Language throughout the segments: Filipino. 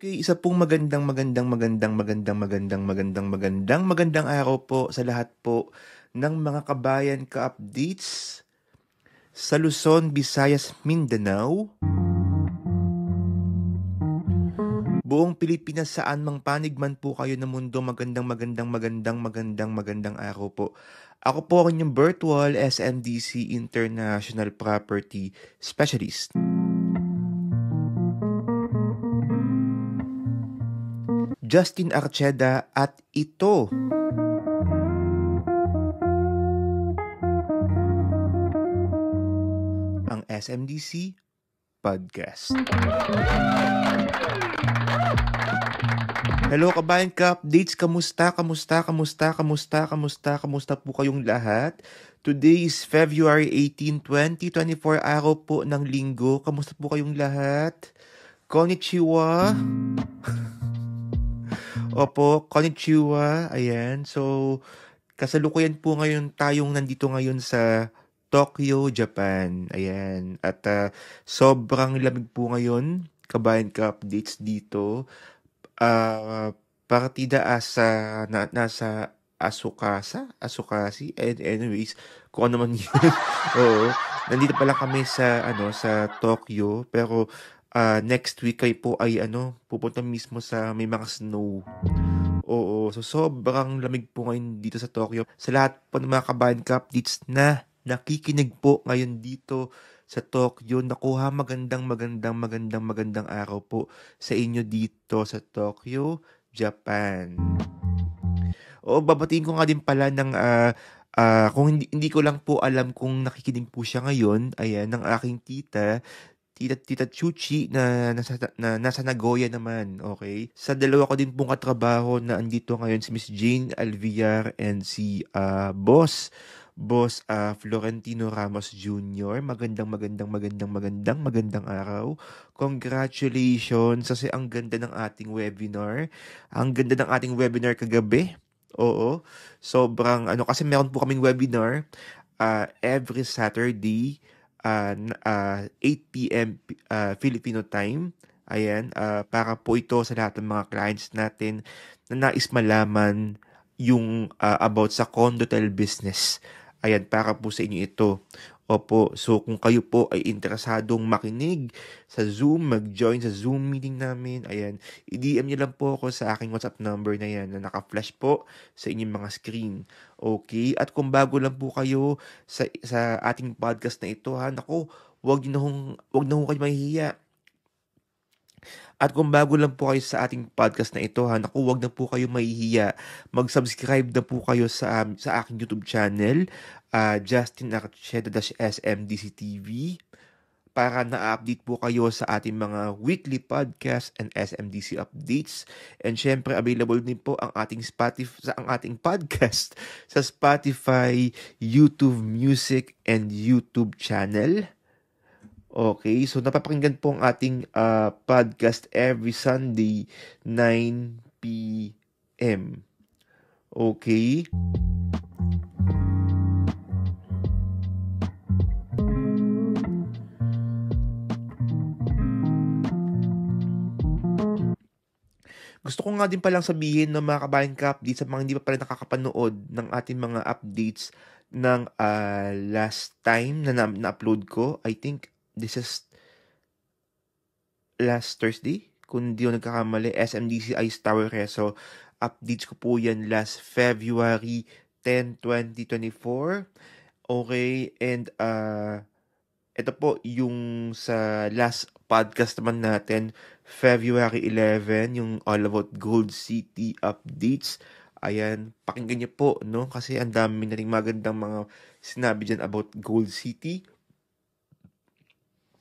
Okay, isa pong magandang araw po sa lahat po ng mga kabayan ka-updates sa Luzon, Visayas, Mindanao, buong Pilipinas, saan mang panig man po kayo ng mundo. Magandang araw po. Ako po ang inyong virtual SMDC International Property Specialist. Justin Archeda, at ito ang SMDC Podcast. Hello kabayan ka-updates, kamusta po kayong lahat? Today is February 18, 2024, araw po ng linggo. Kamusta po kayong lahat? Konnichiwa. Opo, konnichiwa. Ayan. So, kasalukuyan po ngayon tayong nandito ngayon sa Tokyo, Japan. Ayan. At sobrang lamig po ngayon, kabayan ka-updates dito. Partida nasa Asukasi. And anyways, kung ano man yun. Oo. Nandito pala kami sa Tokyo, pero next week po ay pupunta mismo sa may mga snow. Oo, so sobrang lamig po ngayon dito sa Tokyo. Sa lahat po ng mga kabayan ka-updates na nakikinig po ngayon dito sa Tokyo, nakuha magandang araw po sa inyo dito sa Tokyo, Japan. Oo, babatiin ko nga din pala ng kung hindi ko lang po alam kung nakikinig po siya ngayon, ayan, ng aking Tita Chuchi na nasa Nagoya naman, okay? Sa dalawa ko din pong katrabaho na andito ngayon, si Miss Jane Alviar and si Boss Florentino Ramos Jr. Magandang araw. Congratulations kasi ang ganda ng ating webinar. Ang ganda ng ating webinar kagabi. Oo. Sobrang kasi meron po kaming webinar every Saturday 8 p.m. Filipino time. Ayan, para po ito sa lahat ng mga clients natin na nais malaman yung about sa condotel business. Ayan, para po sa inyo ito. Opo, so kung kayo po ay interesadong makinig sa Zoom, mag-join sa Zoom meeting namin, ayan, i-DM nyo lang po ako sa aking WhatsApp number na yan na naka-flash po sa inyong mga screen. Okay? At kung bago lang po kayo sa ating podcast na ito, naku, wag na ho kayo mahihiya. At kung bago lang po kayo sa ating podcast na ito, naku, wag na po kayo mahihiya. Mag-subscribe na po kayo sa aking YouTube channel, Justin Archeda-SMDC TV, para na-update po kayo sa ating mga weekly podcast and SMDC updates. And syempre, available din po ang ating podcast sa Spotify, YouTube Music, and YouTube channel. Okay, so napapakinggan po ang ating podcast every Sunday, 9 p.m. Okay? Gusto ko nga din palang sabihin ng mga kabayan ka-updates sa mga hindi pa pala nakakapanood ng ating mga updates ng last time na na-upload ko. I think this is last Thursday, kung di ko nagkakamali, SMDC Ice Tower Reso. Updates ko po yan last February 10, 2024. Okay, and ito po yung sa last podcast naman natin, February 11, yung All About Gold City updates. Ayan, pakinggan niyo po, no? Kasi ang dami na rin magandang mga sinabi dyan about Gold City.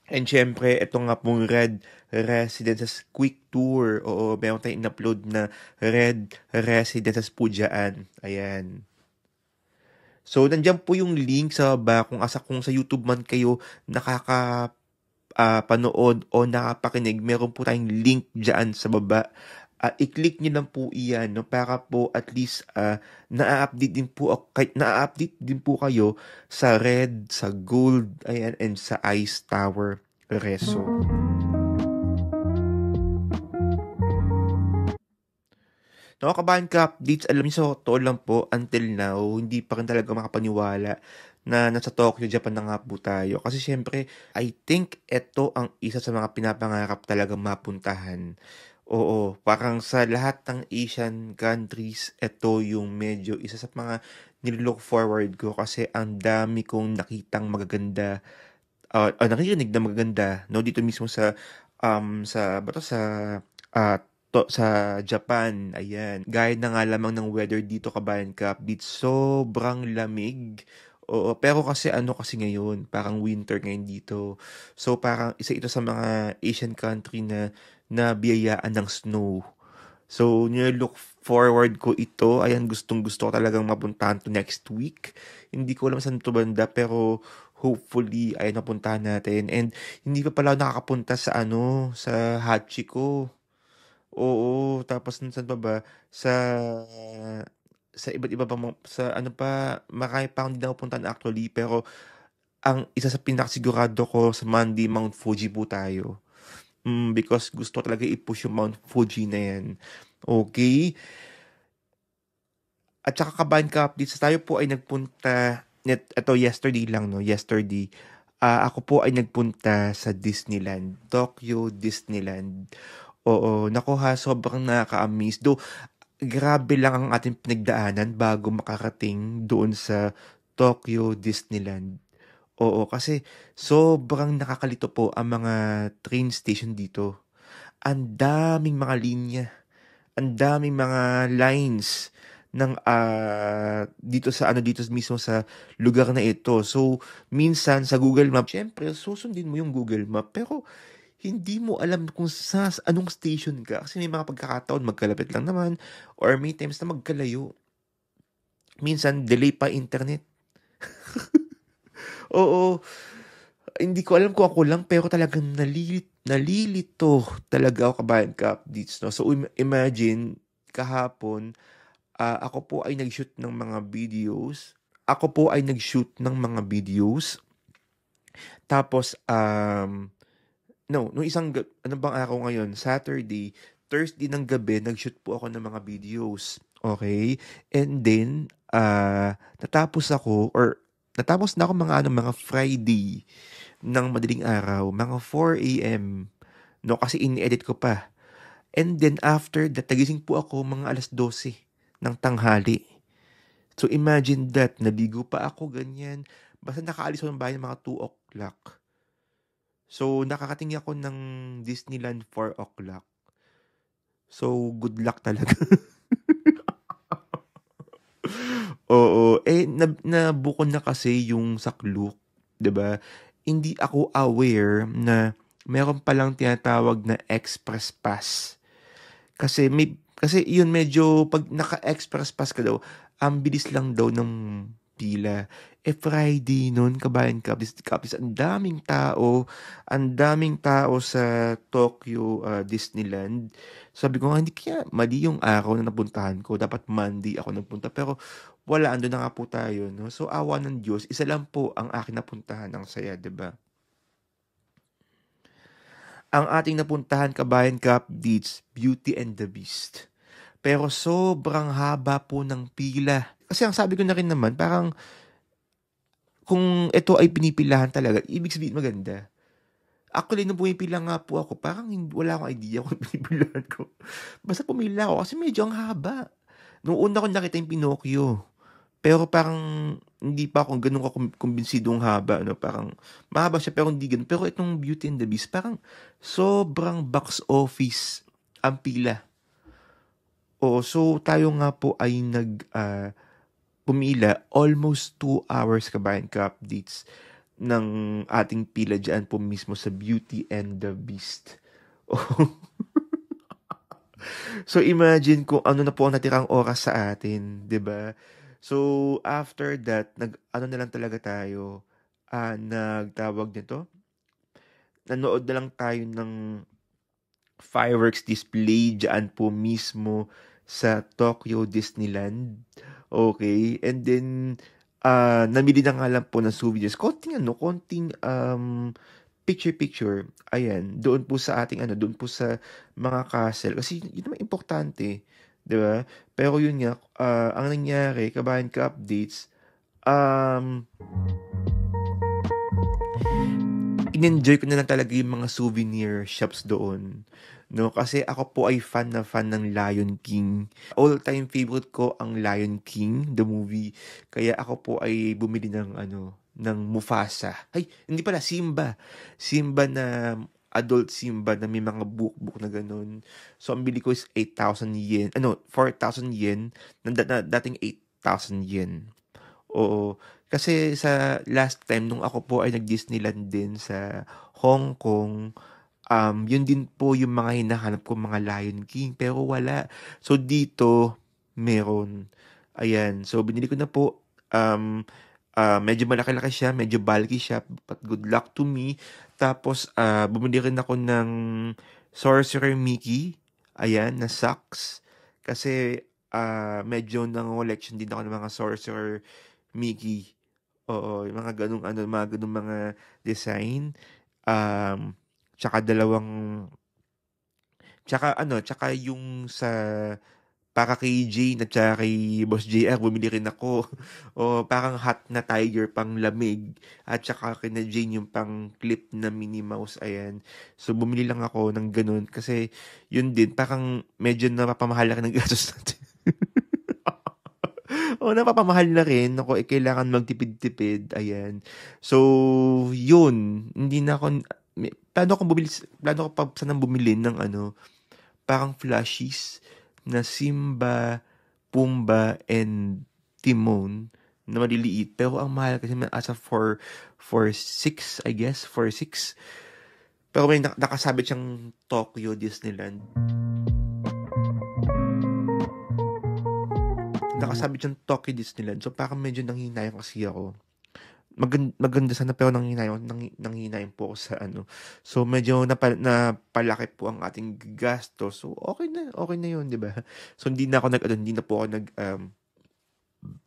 And syempre, ito nga pong Red Residences Quick Tour. Oo, meron tayong in-upload na Red Residences po dyan. Ayan. So, nandiyan po yung link sa baba. Kung sa YouTube man kayo panood o nakapakinig, meron po tayong link dyan sa baba. I-click nyo lang po iyan, no, para po at least na-update din po kayo sa Red, sa Gold, ayan, and sa Ice Tower Reso. No, kabahan ka updates, alam niyo sa totoo lang po, until now, hindi pa rin talaga makapaniwala na nasa Tokyo, Japan na nga po tayo. Kasi syempre, I think ito ang isa sa mga pinapangarap talagang mapuntahan. Oo, parang sa lahat ng Asian countries, ito yung medyo isa sa mga nilook forward ko kasi ang dami kong nakitang magaganda, nakirinig na magaganda, no, dito mismo sa, ba to, ah, sa Japan, ayan. Gaya na nga lamang ng weather dito, kabayan ka, dito sobrang lamig. Oo, pero kasi ano kasi ngayon, parang winter ngayon dito. So parang isa ito sa mga Asian country na nabiyayaan ng snow. So, look forward ko ito. Ayan, gustong-gusto ko talagang mapuntahan to next week. Hindi ko alam saan to banda, pero hopefully, ayan, napuntahan natin. And hindi pa pala ako nakakapunta sa sa Hachiko. Oo, tapos saan pa ba? Sa iba't iba pa, sa ano pa, marami pa akong hindi napupuntahan actually, pero ang isa sa pinakasigurado ko sa Monday, Mount Fuji po tayo. Because gusto ko talaga i-push yung Mount Fuji na yan. Okay? At saka kabahan ka updates, tayo po ay nagpunta, ito yesterday lang, no? Yesterday. Ako po ay nagpunta sa Disneyland, Tokyo Disneyland. Oo, naku ha, sobrang nakaka-amaze. Though, grabe lang ang ating pinagdaanan bago makarating doon sa Tokyo Disneyland. Oo, kasi sobrang nakakalito po ang mga train station dito. Ang daming mga linya, ang daming mga lines ng dito sa dito mismo sa lugar na ito. So minsan sa Google Map, syempre susundin mo yung Google Map, pero hindi mo alam kung sa anong station ka kasi may mga pagkakataon magkalapit lang naman or may times na magkalayo. Minsan delay pa internet. Oo, hindi ko alam kung ako lang pero talagang nalilito talaga ako, kabayan ka updates, no. So imagine kahapon, ako po ay nag-shoot ng mga videos. Ako po ay nag-shoot ng mga videos. Tapos, no, nung ano bang araw ngayon? Saturday, Thursday ng gabi, nag-shoot po ako ng mga videos. Okay? And then, natapos na ako mga Friday ng madaling araw, mga 4 a.m. No, kasi ini-edit ko pa. And then after that, nagising po ako mga 12:00 ng tanghali. So imagine that, naligo pa ako ganyan. Basta nakaalis ako ng bahay ng mga 2 o'clock. So nakakating ako ng Disneyland 4 o'clock. So good luck talaga. Oo, nabukod na kasi yung sakluk, 'di ba? Hindi ako aware na meron palang tinatawag na express pass. Kasi yun, medyo 'pag naka-express pass ka daw, ang bilis lang daw ng pila. Friday nun, kabayan kapis, ang daming tao sa Tokyo, Disneyland. Sabi ko nga, hindi kaya mali yung araw na napuntahan ko, dapat Monday ako nagpunta, pero wala, andun na nga po tayo, no? So, awa ng Diyos, isa lang po ang aking napuntahan, ang saya, 'di ba? Ang ating napuntahan, kabayan updates, Beauty and the Beast. Pero sobrang haba po ng pila. Kasi ang sabi ko na rin naman, parang kung ito ay pinipilahan talaga, ibig sabihin maganda. Actually, nung pumipila nga po ako, parang wala akong idea kung pinipilahan ko. Basta pumila ako kasi medyo ang haba. Nung una ko nakita yung Pinocchio, pero parang hindi pa ako ganun kumbinsidong haba. No? Parang mahaba siya pero hindi ganun. Pero itong Beauty and the Beast, parang sobrang box office ang pila. Oo, so tayo nga po ay pumila almost 2 hours, kabayan ka-updates ng ating pila dyan po mismo sa Beauty and the Beast. Oh. So imagine kung ano na po ang natirang oras sa atin, 'di ba? So after that, ano na lang talaga tayo, nagtawag nito, nanood na lang tayo ng fireworks display dyan po mismo sa Tokyo Disneyland. Okay, and then, namili na nga lang po ng souvenirs. Konting picture-picture. Ayan, doon po sa ating doon po sa mga castle. Kasi yun naman importante, 'di ba? Pero yun nga, ang nangyari, kabayan ka updates, um, in-enjoy ko na lang talaga yung mga souvenir shops doon. No, kasi ako po ay fan na fan ng Lion King. All-time favorite ko ang Lion King, the movie. Kaya ako po ay bumili ng ng Mufasa. Ay, hindi pala, Simba. Simba na adult Simba na may mga book na ganun. So, ang bili ko is 8,000 yen. 4,000 yen. Dating 8,000 yen. Oo. Kasi sa last time nung ako po ay nag-Disneyland din sa Hong Kong, yun din po yung mga hinahanap ko, mga Lion King, pero wala. So dito, meron. Ayan. So binili ko na po. Medyo malaki-laki siya, medyo bulky siya, but good luck to me. Tapos, bumili rin ako ng Sorcerer Mickey. Ayan, na socks. Kasi, medyo nang-collection din ako ng mga Sorcerer Mickey. Oo, yung mga ganung mga design. Um, tsaka tsaka yung sa para kay Jane at tsaka kay Boss JR, bumili rin ako. O, parang hot na tiger pang lamig. At tsaka kay na Jane yung pang clip na Minnie Mouse, ayan. So, bumili lang ako ng ganun. Kasi, yun din, parang medyo napapamahal na rin ng gastos natin. Oo, napapamahal na rin. Ako, kailangan magtipid-tipid. Ayan. So, yun. Hindi na ako, plano ko pa sanang bumili ng parang flashies na Simba, Pumbaa, and Timon na maliliit. Pero ang mahal kasi asa for 6, I guess. For 6. Pero may nakasabit siyang Tokyo Disneyland. Nakasabit siyang Tokyo Disneyland. So, parang medyo nanghihinayang kasi ako. Maganda sana pero nanghihinayang po ako sa So, medyo napalaki po ang ating gastos. So, okay na yun, di ba? So, hindi na po ako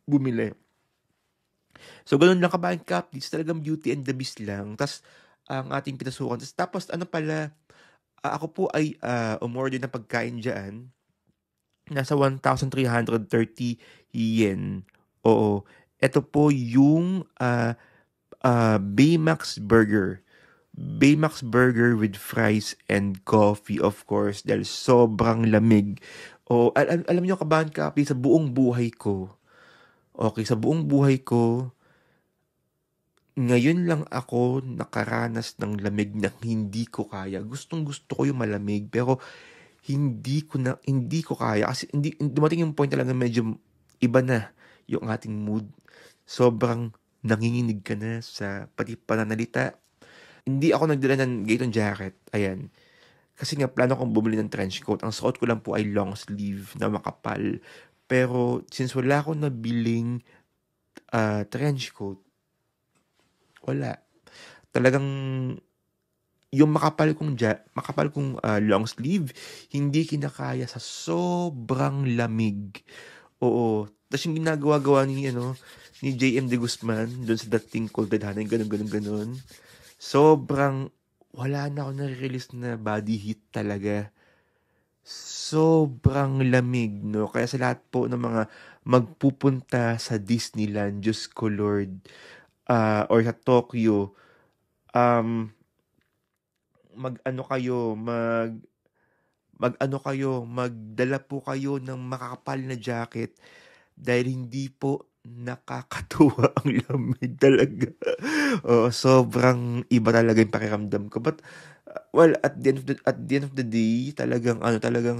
bumili. So, ganun lang kabayan Cap. It's talagang Beauty and the Beast lang. Tas, ang ating pinasukan. Tapos, ano pala, ako po ay umorder ng pagkain dyan. Nasa 1,330 yen. Oo. Ito po yung Baymax Burger. Baymax Burger with fries and coffee, of course, dahil sobrang lamig. O, alam niyo kabahan Kapi, sa buong buhay ko, okay, sa buong buhay ko, ngayon lang ako nakaranas ng lamig na hindi ko kaya. Gustong gusto ko yung malamig, pero hindi ko kaya. Kasi dumating yung point talaga medyo iba na yung ating mood. Sobrang nanginginig ka na sa pati pananalita. Hindi ako nagdala ng Gaton jacket. Ayan. Kasi nga, plano kong bumili ng trench coat. Ang suot ko lang po ay long sleeve na makapal. Pero, since wala akong nabiling trench coat, wala. Talagang, yung long sleeve, hindi kinakaya sa sobrang lamig. Oo. Tapos yung ginagawa-gawa ni JM De Guzman, doon sa dating Cold Red Honey, ganun, ganun, ganun. Sobrang, wala na ako nare-release na body heat talaga. Sobrang lamig, no? Kaya sa lahat po ng mga magpupunta sa Disneyland, Diyos ko Lord, or sa Tokyo, um, mag-ano kayo, magdala po kayo ng makakapal na jacket dahil hindi po nakakatuwa ang lamig talaga. Oo, sobrang iba talaga yung pakiramdam ko. But, well, at the end of the day, talagang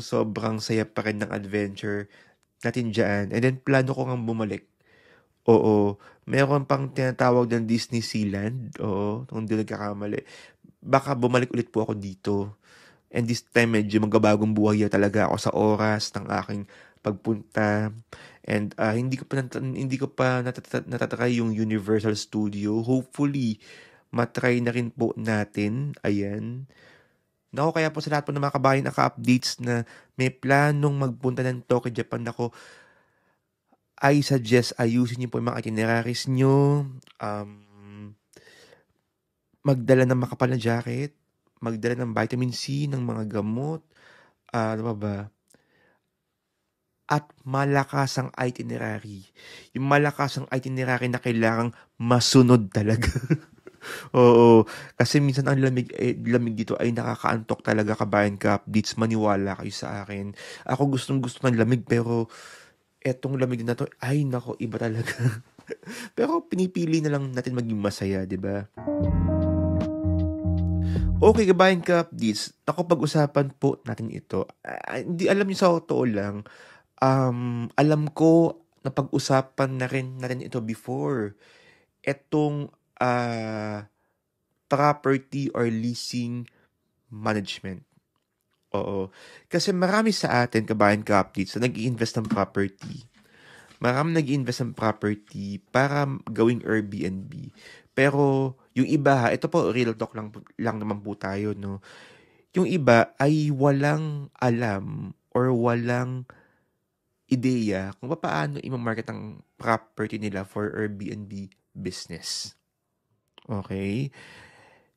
sobrang saya pa rin ng adventure natin dyan. And then, plano ko ngang bumalik. Oo, meron pang tinatawag ng Disney Sealand. Oo, kung hindi nagkakamali. Baka bumalik ulit po ako dito. And this time, medyo magabagong buhay talaga ako sa oras ng aking pagpunta. And hindi ko pa natatry yung Universal Studio. Hopefully, matry na rin po natin. Ayan. Naku, kaya po sa lahat po ng mga kabayan naka-updates na may planong magpunta ng Tokyo, Japan, ako, I suggest ayusin niyo po yung mga itineraries niyo. Magdala ng makapal na jacket, magdala ng vitamin C, ng mga gamot, ano pa ba? at malakasang itinerary. Yung malakasang itinerary na kailangang masunod talaga. Oo, kasi minsan ang lamig dito ay nakakaantok talaga kabayan ka updates, maniwala kayo sa akin. Ako gustong-gusto ng lamig pero etong lamig na 'to, ay naku iba talaga. Pero pinipili na lang natin maging masaya, 'di ba? Okay, kabayan ka updates, napag-usapan po natin ito. Hindi alam niyo sa totoo lang, alam ko napag-usapan na rin natin ito before. Etong, property or leasing management. Oo. Kasi marami sa atin, kabayan ka-updates, na nag-i-invest ng property. Marami nag-i-invest ng property para gawing Airbnb. Pero yung iba ha, ito po real talk lang naman po tayo, no. Yung iba ay walang alam or walang ideya kung paano i-market ang property nila for Airbnb business. Okay?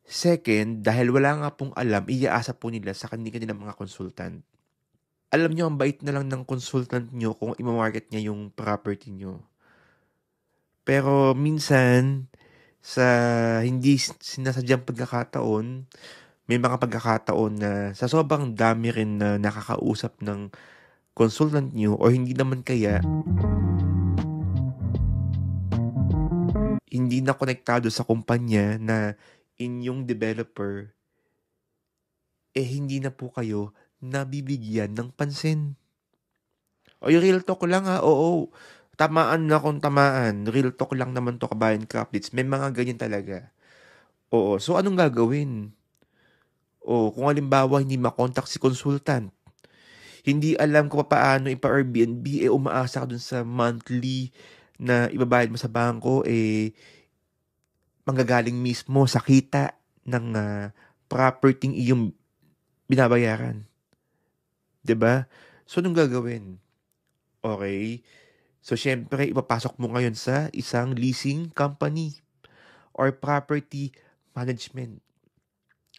Second, dahil wala nga pong alam, iaasa po nila sa kanilang mga consultant. Alam niyo, ang bait na lang ng consultant niyo kung i-market niya yung property niyo. Pero minsan, sa hindi sinasadyang pagkakataon, may mga pagkakataon na sa sobrang dami rin na nakakausap ng consultant niyo or hindi naman kaya, hindi na konektado sa kumpanya na inyong developer, hindi na po kayo nabibigyan ng pansin. O yung real talk lang ha, oo. Tamaan na kung tamaan. Real talk lang naman to kabayan ka updates. May mga ganyan talaga. Oo. So anong gagawin? O kung halimbawa hindi makontak si consultant, hindi alam kung paano ipa-Airbnb, umaasa ka dun sa monthly na ibabayad mo sa bangko, manggagaling mismo sa kita ng property iyong binabayaran. 'Di ba? So anong gagawin? Okay? So, syempre, ipapasok mo ngayon sa isang leasing company or property management.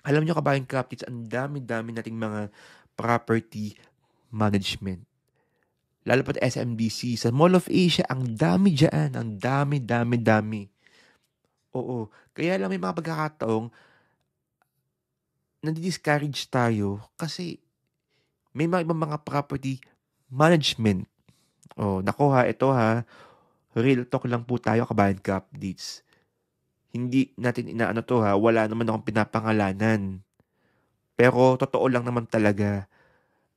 Alam nyo kabayan kapits, ang dami-dami nating mga property management. Lalo pa SMDC, sa Mall of Asia, ang dami dyan. Ang dami, dami, dami. Oo. Kaya lang may mga pagkakataong nadi-discourage tayo kasi may mga ibang mga property management. Oh, nako ha, ito ha. Real talk lang po tayo kabayan ka updates. Hindi natin inaano 'to ha, wala naman akong pinapangalanan. Pero totoo lang naman talaga,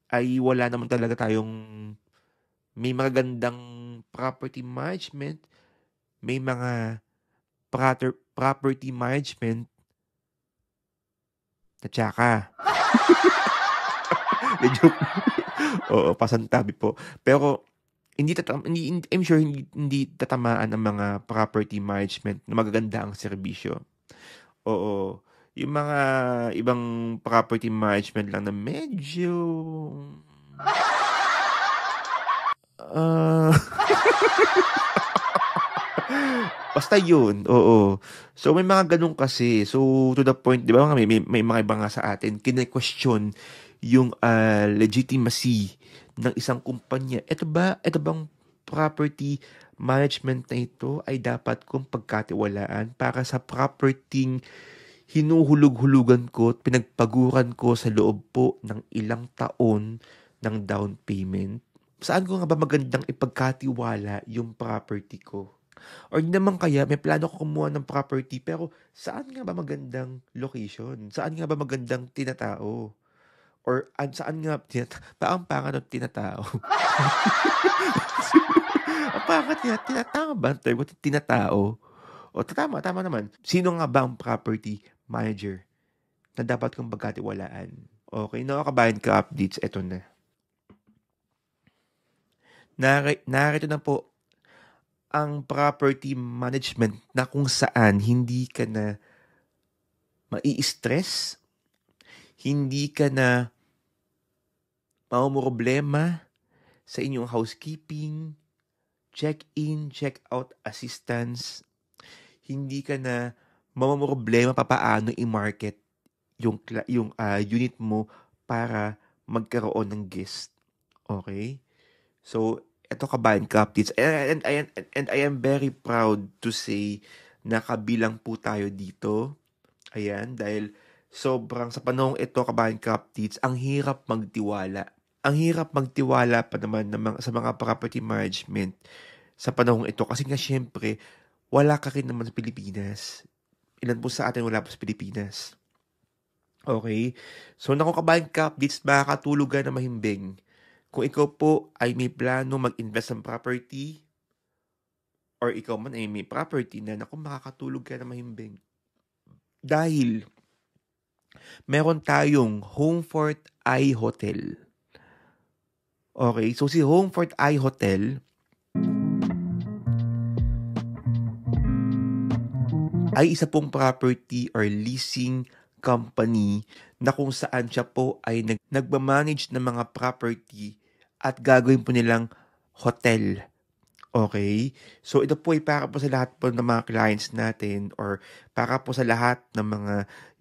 ay wala naman talaga tayong may magagandang property management, may mga property management na tsaka. Joke. Oo, pasantabi po. Pero I'm sure hindi tatamaan ang mga property management na magaganda ang serbisyo. Oo. Yung mga ibang property management lang na medyo, ah, basta yun, oo. So, may mga gano'n kasi. So, to the point, di ba nga may mga iba nga sa atin, kine-question yung legitimacy ng isang kumpanya. Ito bang property management na ito ay dapat kong pagkatiwalaan para sa property hinuhulog-hulugan ko at pinagpaguran ko sa loob po ng ilang taon ng down payment? Saan ko nga ba magandang ipagkatiwala yung property ko? Or hindi naman kaya may plano ko kumuha ng property pero saan nga ba magandang location? Saan nga ba magandang tinatao? Or saan nga ang pangat ng tinatao? Ang pangat niya, tinatao ba ang term? Tinatao? O tama, tama naman. Sino nga ba ang property manager na dapat kong pagkatiwalaan? Okay, nakakabayan ka updates, eto na. Narito na po ang property management na kung saan hindi ka na mai-stress, hindi ka na mamumroblema sa inyong housekeeping, check-in, check-out assistance, hindi ka na mamumroblema papaano i-market yung unit mo para magkaroon ng guest. Okay? So, eto kabayan ka-updates. And I am very proud to say na kabilang po tayo dito. Ayan, dahil sobrang sa panahong ito kabayan ka-updates, ang hirap magtiwala. Ang hirap magtiwala pa naman sa mga property management sa panahong ito kasi nga syempre, wala ka rin naman sa Pilipinas. Ilan po sa atin wala pa sa Pilipinas. Okay? So, naku kabayan ka-updates, makakatulog ka na mahimbing. Kung ikaw po ay may plano mag-invest ng property, or ikaw man ay may property na naku makakatulog ka na mahimbing. Dahil meron tayong Homefort I Hotel. Okay, so si Homefort I Hotel ay isa pong property or leasing company na kung saan siya po ay nagmamanage ng mga property at gagawin po nilang hotel. Okay? So, ito po ay para po sa lahat po ng mga clients natin or para po sa lahat ng mga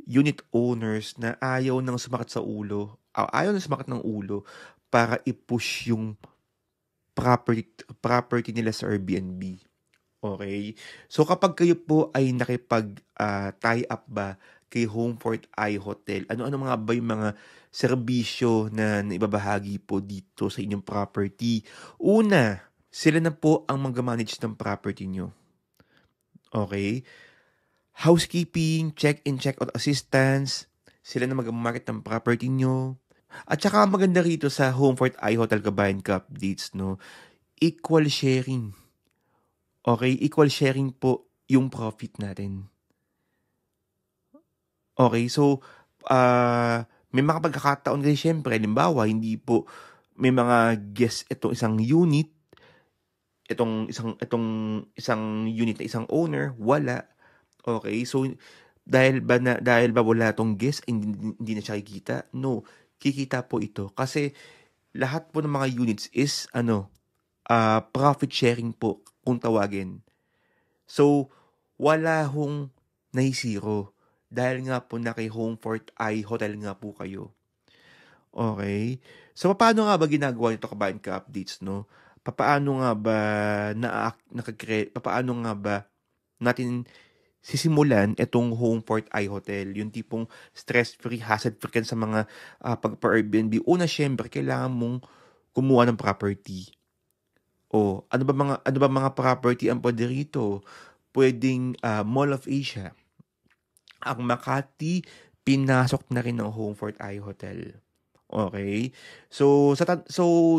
unit owners na ayaw nang sumakit sa ulo, ayaw nang sumakit ng ulo para i-push yung property nila sa Airbnb. Okay? So, kapag kayo po ay tie up ba kay Homefort I Hotel, ano-ano mga ba yung mga serbisyo na naibabahagi po dito sa inyong property? Una, sila na po ang mag-manage ng property nyo. Okay? Housekeeping, check-in, check-out assistance, sila na mag-market ng property nyo. At saka maganda rito sa Homefort I Hotel Kabayan Updates, no? Equal sharing. Okay? Equal sharing po yung profit natin. Okay? So, may mga pagkakataon kasi syempre, halimbawa, hindi po may mga guests itong isang unit, itong isang unit na isang owner, wala. Okay? So, dahil ba wala tong guest, hindi na siya kikita? No, kikita po ito. Kasi, lahat po ng mga units is, profit sharing po, kung tawagin. So, wala hong naisiro. Dahil nga po na kay Homefort I Hotel nga po kayo. Okay? So, paano nga ba ginagawa nito kabayan ka-updates, no? Paano nga ba paano nga ba natin sisimulan itong Homefort I Hotel? Yung tipong stress-free, hassle-free ka sa mga pagpa-Airbnb. Una, syempre, kailangan mong kumuha ng property. O, ano ba mga property ang pwede rito? Pwedeng Mall of Asia. Ang Makati, pinasok na rin ng Homefort I Hotel. Okay? So,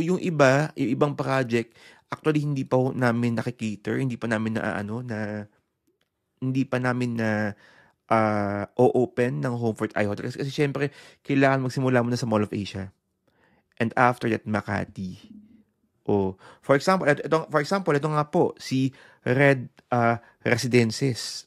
yung ibang project, actually hindi pa namin nakikater, hindi pa namin o-open ng Homefort I Hotel. Kasi syempre, kailangan magsimula muna sa Mall of Asia. And after that, Makati. For example, ito nga po, si Red Residences.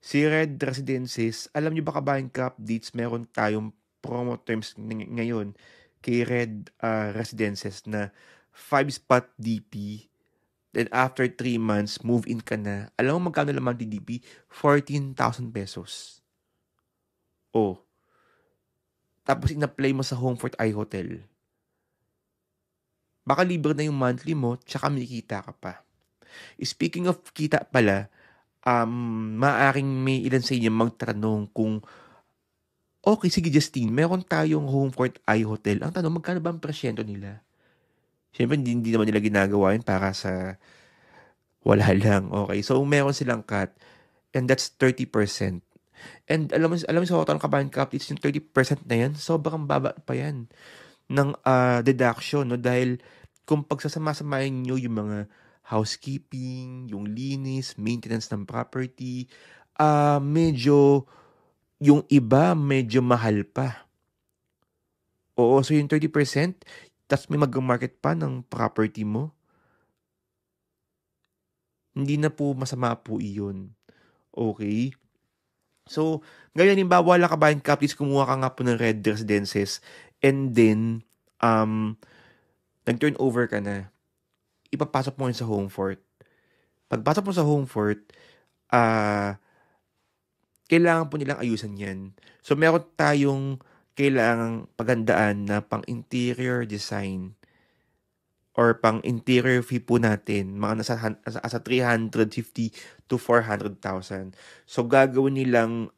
Si Red Residences, alam niyo ba kabayan ka-updates, meron tayong promo terms ngayon kay Red Residences na 5-spot DP. Then after 3 months, move in ka na. Alam mo magkano naman DP? 14,000 pesos. Tapos in-apply mo sa Homefort I Hotel. Baka libre na yung monthly mo, tsaka may kita ka pa. Speaking of kita pala, maaaring may ilan sa inyo magtanong kung, okay, sige Justine, meron tayong Homefort I Hotel. Ang tanong, magkano ba ang presyento nila? Siyempre, hindi naman nila ginagawa yun para sa wala lang. Okay, so meron silang cut, and that's 30%. And alam mo sa hotel kabayan ka-updates, yung 30% na yan, sobrang baba pa yan ng deduction, no? Dahil kung pagsasama-samahin nyo yung mga housekeeping, yung linis, maintenance ng property, yung iba medyo mahal pa. So yung 30%, tas may mag-market pa ng property mo, hindi na po masama po iyon. Okay? So, ngayon, halimbawa, wala kabayan ka, please kumuha ka nga po ng Red Residences, and then, nag-turn over ka na, ipapasok mo yun sa Homefort. Pagpasok mo sa Homefort, kailangan po nilang ayusan yan. So, meron tayong kailangang paghandaan na pang-interior design or pang-interior fee po natin, mga nasa 350 to 400,000. So, gagawin nilang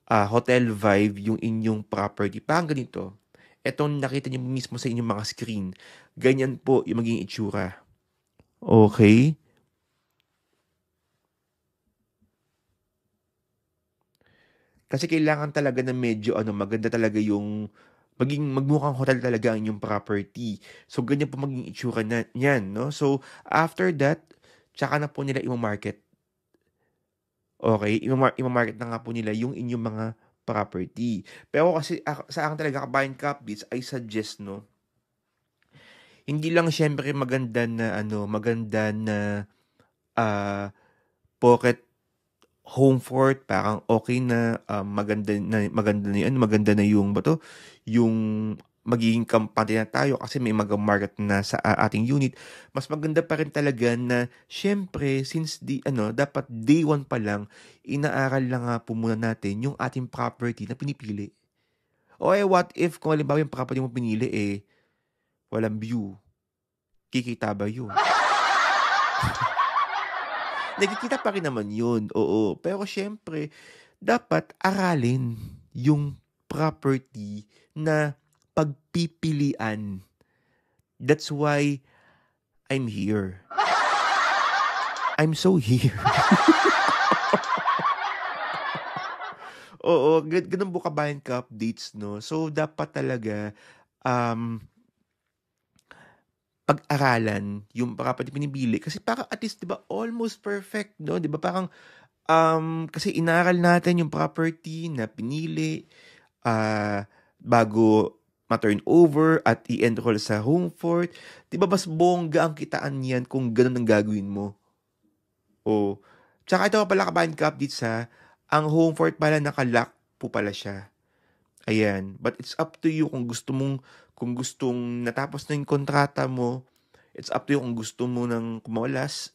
hotel vibe yung inyong property. Parang ganito. Etong nakita niyo mismo sa inyong mga screen. Ganyan po yung magiging itsura. Okay? Kasi kailangan talaga na medyo maganda talaga yung magmukhang hotel talaga ang inyong property. So, ganyan po maging itsura na niyan, no? So, after that, tsaka na po nila i-market. Okay? I-market na nga po nila yung inyong mga property. Pero kasi sa akin talaga, kabayan Capbits, I suggest, no? Hindi lang syempre maganda na ah, pocket home fort, parang okay na, maganda na yung ba 'to, yung magiging kampante na tayo kasi may market na sa ating unit. Mas maganda pa rin talaga na siyempre since dapat day one pa lang, inaaral na nga po muna natin yung ating property na pinipili. O what if kung halimbawa yung property mo pinili, walang view, kikita ba yun? Nakikita pa rin naman yun, oo. Pero siyempre, dapat aralin yung property na pagpipilian. That's why I'm here. I'm so here. Oo, ganun po kabayan ka updates, no? So, dapat talaga, um, pag-aralan yung property pinipili. Kasi parang at least, di ba, almost perfect, no? Di ba, parang, kasi inaral natin yung property na pinili, bago ma-turn over at i-enroll sa home fort. 'Di ba mas bongga ang kitaan niyan kung gano'n ang gagawin mo? O tsaka ito pa pala kabayan ka updates ha, ang home fort pala naka-lock po pala siya. Ayan, but it's up to you kung gustong natapos na yung kontrata mo, it's up to you kung gusto mo ng kumawalas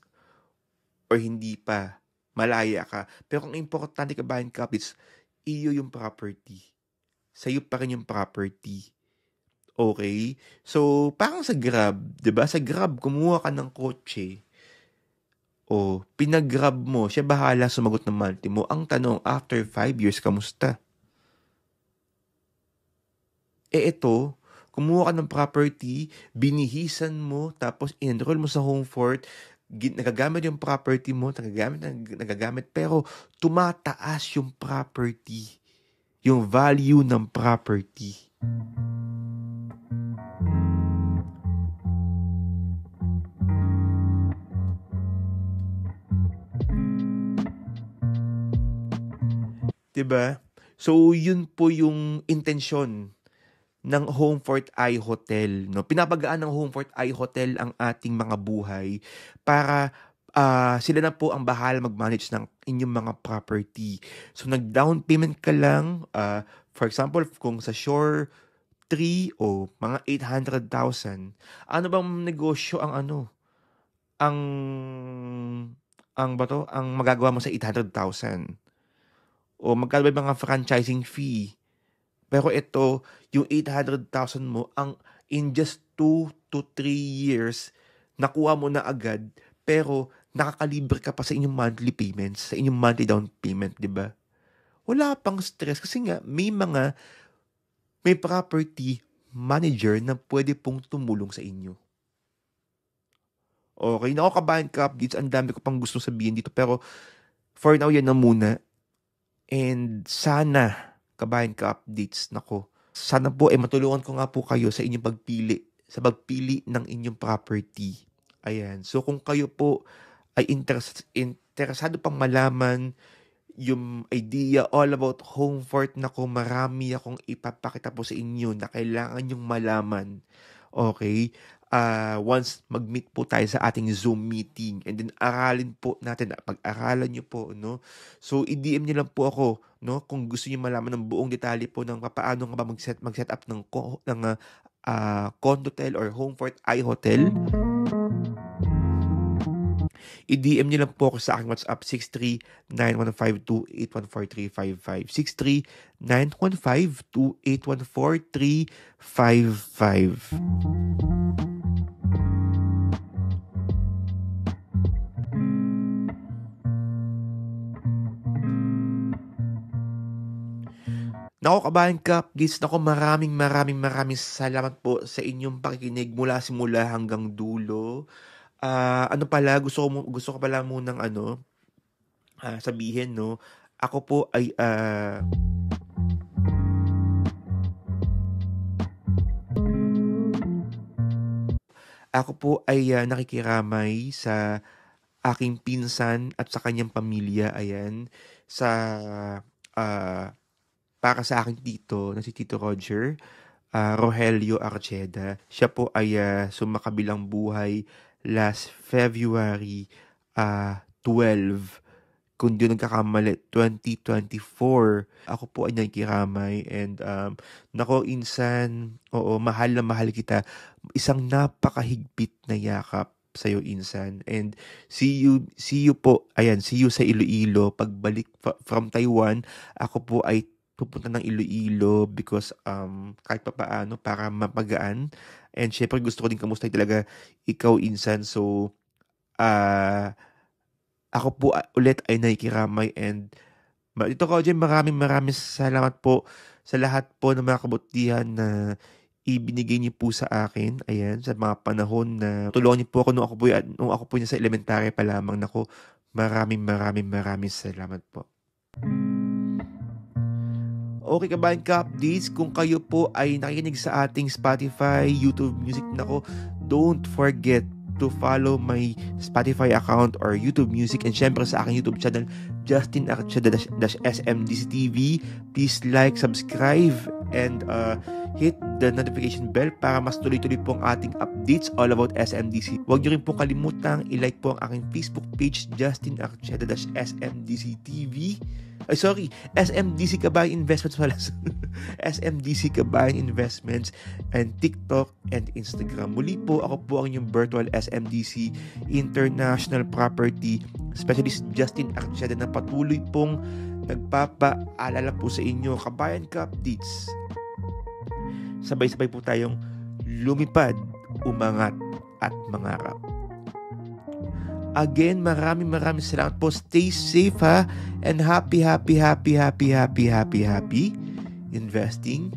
or hindi pa, malaya ka. Pero ang importante kabayan ka updates, iyo yung property. Sa'yo pa rin yung property. Okay? So, parang sa Grab, 'di ba? Sa Grab, kumuha ka ng kotse, o pinag-Grab mo, siya bahala sumagot ng monthly mo. Ang tanong, after 5 years, kamusta? Ito, kumuha ka ng property, binihisan mo, tapos in-enroll mo sa home fort, nagagamit yung property mo, nagagamit, pero tumataas yung property, yung value ng property. 'Di ba? So, yun po yung intensyon ng Homefort Eye Hotel, 'no? Pinapagaan ng Homefort Eye Hotel ang ating mga buhay para, sila na po ang bahala mag-manage ng inyong mga property. So, nag-down payment ka lang, for example, kung sa Shore 3 o mga 800,000, ano bang negosyo ang ang magagawa mo sa 800,000? O magkano ba yung mga franchising fee? Pero ito, yung 800,000 mo, in just 2 to 3 years, nakuha mo na agad, pero nakakalibre ka pa sa inyong monthly payments, sa inyong monthly down payment, di ba? Wala pang stress kasi nga may property manager na pwede pong tumulong sa inyo. Okay, naku kabayan ka updates, ang dami ko pang gusto sabihin dito, pero for now, yan na muna. And sana, kabayan ka updates, nako, sana po matulungan ko nga po kayo sa inyong sa pagpili ng inyong property. Ayan. So kung kayo po ay interesado pang malaman yung idea all about home fort, nako, marami akong ipapakita po sa inyo na kailangan yung malaman. Okay? Once mag-meet po tayo sa ating Zoom meeting, and then aralin po natin, pag-aralan nyo po, no? So, i-DM nyo lang po ako, no? Kung gusto niyo malaman ng buong detalye po ng paano nga ba mag-set up ng condotel or home fort I hotel. I-DM niyo lang po ako sa aking WhatsApp 6391528143556 6391528143555. Naku kabayan ka-updates, naku maraming salamat po sa inyong pakikinig mula simula hanggang dulo. Ano pala, gusto ko pala munang sabihin, no, ako po ay nakikiramay sa aking pinsan at sa kanyang pamilya, ayan, sa ah, para sa aking tito na si Tito Roger, Rogelio Archeda. Siya po ay sumakabilang buhay last February 12, kung di nagkakamali, 2024. Ako po ay nakikiramay and nako insan, oo, mahal na mahal kita. Isang napakahigpit na yakap sa'yo insan. And see you po, ayan, see you sa Iloilo. Pagbalik from Taiwan, ako po ay pupunta ng Iloilo because kahit pa paano para mapagaan. And syempre gusto ko din kamustahin talaga ikaw insan. So, ako po ulit ay nakikiramay and ito ko dyan, maraming salamat po sa lahat po ng mga kabutihan na ibinigay niyo po sa akin. Ayan, sa mga panahon na tulungan niyo po ako nung ako po sa elementary pa lamang. Nako, maraming salamat po. Okay kabayan ka-updates, kung kayo po ay nakikinig sa ating Spotify, YouTube Music, nako, don't forget to follow my Spotify account or YouTube Music, and syempre sa aking YouTube channel, Justin Archeda-SMDC TV. Please like, subscribe, and hit the notification bell para mas tuloy-tuloy po ang ating updates all about SMDC. Huwag nyo rin po kalimutang i-like po ang aking Facebook page, Justin Archeda-SMDC TV. Ay, sorry, SMDC Kabayan Investments pala. SMDC Kabayan Investments and TikTok and Instagram. Muli po, ako po ang inyong virtual SMDC International Property Specialist Justin Archeda na patuloy pong nagpapaalala po sa inyo, kabayan ka-updates. Sabay-sabay po tayong lumipad, umangat at mangarap. Again, maraming salamat po. Stay safe ha, and happy investing.